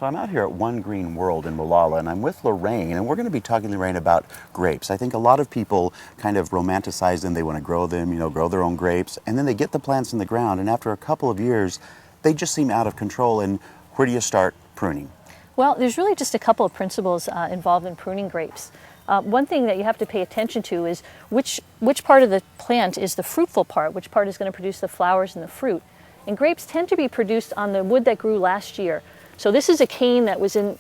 So I'm out here at One Green World in Molalla, and I'm with Lorraine, and we're going to be talking to Lorraine about grapes. I think a lot of people kind of romanticize them. They want to grow them, grow their own grapes, and then they get the plants in the ground, and after a couple of years, they just seem out of control. And where do you start pruning? Well, there's really just a couple of principles involved in pruning grapes. One thing that you have to pay attention to is which part of the plant is the fruitful part, which part is going to produce the flowers and the fruit. And grapes tend to be produced on the wood that grew last year. So this is a cane that was in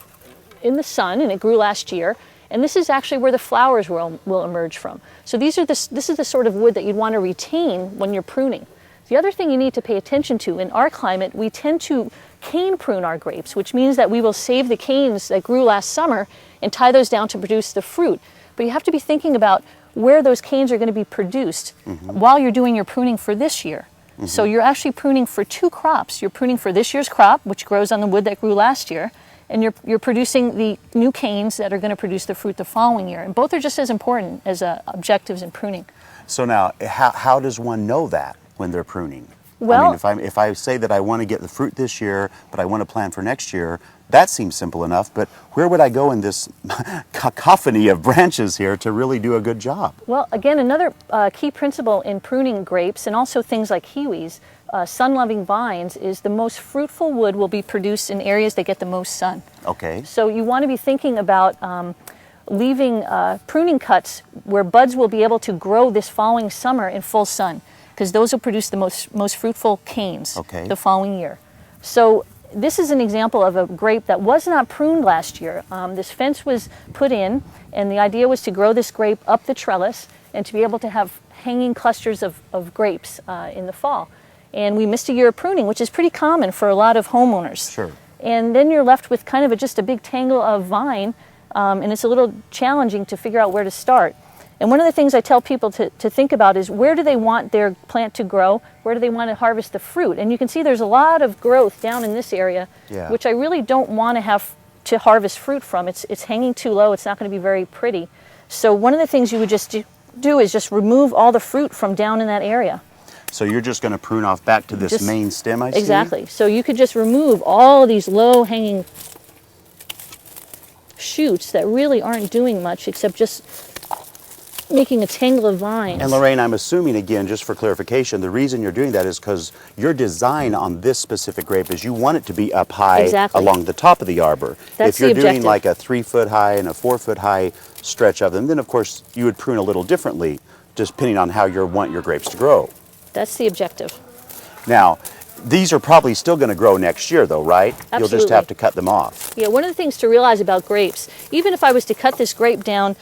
the sun and it grew last year. And this is actually where the flowers will emerge from. So this is the sort of wood that you'd want to retain when you're pruning. The other thing you need to pay attention to, in our climate, we tend to cane prune our grapes, which means that we will save the canes that grew last summer and tie those down to produce the fruit. But you have to be thinking about where those canes are going to be produced while you're doing your pruning for this year. So you're actually pruning for two crops. You're pruning for this year's crop, which grows on the wood that grew last year, and you're producing the new canes that are going to produce the fruit the following year. And both are just as important as objectives in pruning. So now, how does one know that when they're pruning? Well, I mean, if I say that I want to get the fruit this year, but I want to plan for next year, that seems simple enough, but where would I go in this cacophony of branches here to really do a good job? Well, again, another key principle in pruning grapes and also things like kiwis, sun-loving vines, is the most fruitful wood will be produced in areas that get the most sun. Okay. So you want to be thinking about leaving pruning cuts where buds will be able to grow this following summer in full sun, because those will produce the most fruitful canes the following year. So this is an example of a grape that was not pruned last year. This fence was put in, and the idea was to grow this grape up the trellis and to be able to have hanging clusters of grapes in the fall. And we missed a year of pruning, which is pretty common for a lot of homeowners. Sure. And then you're left with kind of just a big tangle of vine, and it's a little challenging to figure out where to start. And one of the things I tell people to think about is, where do they want their plant to grow? Where do they want to harvest the fruit? And you can see there's a lot of growth down in this area, which I really don't want to have to harvest fruit from. It's hanging too low. It's not going to be very pretty. So one of the things you would just do is just remove all the fruit from down in that area. So you're just going to prune off back to this main stem, I see? Exactly. So you could just remove all these low-hanging shoots that really aren't doing much except just making a tangle of vines. And Lorraine, I'm assuming, again, just for clarification, the reason you're doing that is because your design on this specific grape is you want it to be up high along the top of the arbor. That's if you're the objective. doing like a 3-foot high and a 4-foot high stretch of them, then of course you would prune a little differently, just depending on how you want your grapes to grow. That's the objective. Now, these are probably still going to grow next year though, right? Absolutely. You'll just have to cut them off. Yeah, one of the things to realize about grapes, even if I was to cut this grape down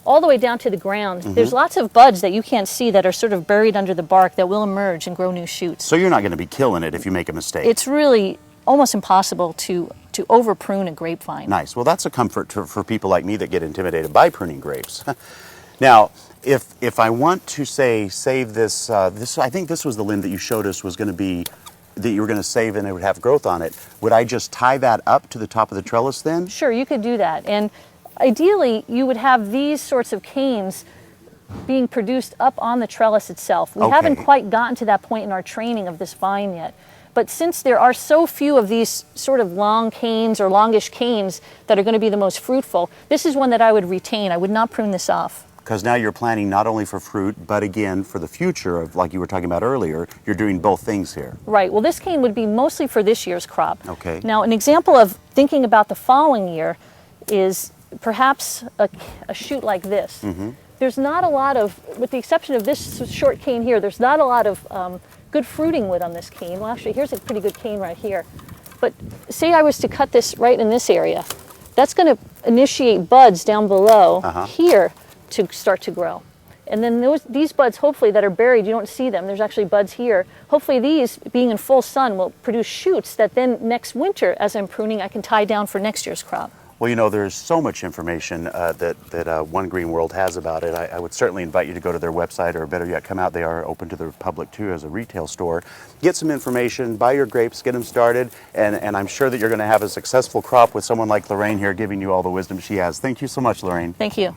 all the way down to the ground, there's lots of buds that you can't see that are sort of buried under the bark that will emerge and grow new shoots. So you're not going to be killing it if you make a mistake. It's really almost impossible to over prune a grapevine. Nice. Well, that's a comfort for people like me that get intimidated by pruning grapes. Now, if I want to say save this, I think this was the limb that you showed us was going to be that you were going to save and it would have growth on it. Would I just tie that up to the top of the trellis then? Sure, you could do that. And ideally, you would have these sorts of canes being produced up on the trellis itself. We haven't quite gotten to that point in our training of this vine yet. But since there are so few of these sort of long canes or longish canes that are going to be the most fruitful, this is one that I would retain. I would not prune this off. Because now you're planting not only for fruit, but again, for the future of, like you were talking about earlier, you're doing both things here. Right. Well, this cane would be mostly for this year's crop. Okay. Now, an example of thinking about the following year is perhaps a shoot like this. There's not a lot of, with the exception of this short cane here, there's not a lot of good fruiting wood on this cane. Well, actually, here's a pretty good cane right here. But say I was to cut this right in this area, that's going to initiate buds down below here to start to grow. And then these buds, hopefully, that are buried, you don't see them, there's actually buds here. Hopefully these, being in full sun, will produce shoots that then next winter, as I'm pruning, I can tie down for next year's crop. Well, there's so much information that One Green World has about it. I would certainly invite you to go to their website, or better yet, come out. They are open to the public too as a retail store. Get some information, buy your grapes, get them started, and I'm sure that you're going to have a successful crop with someone like Lorraine here giving you all the wisdom she has. Thank you so much, Lorraine. Thank you.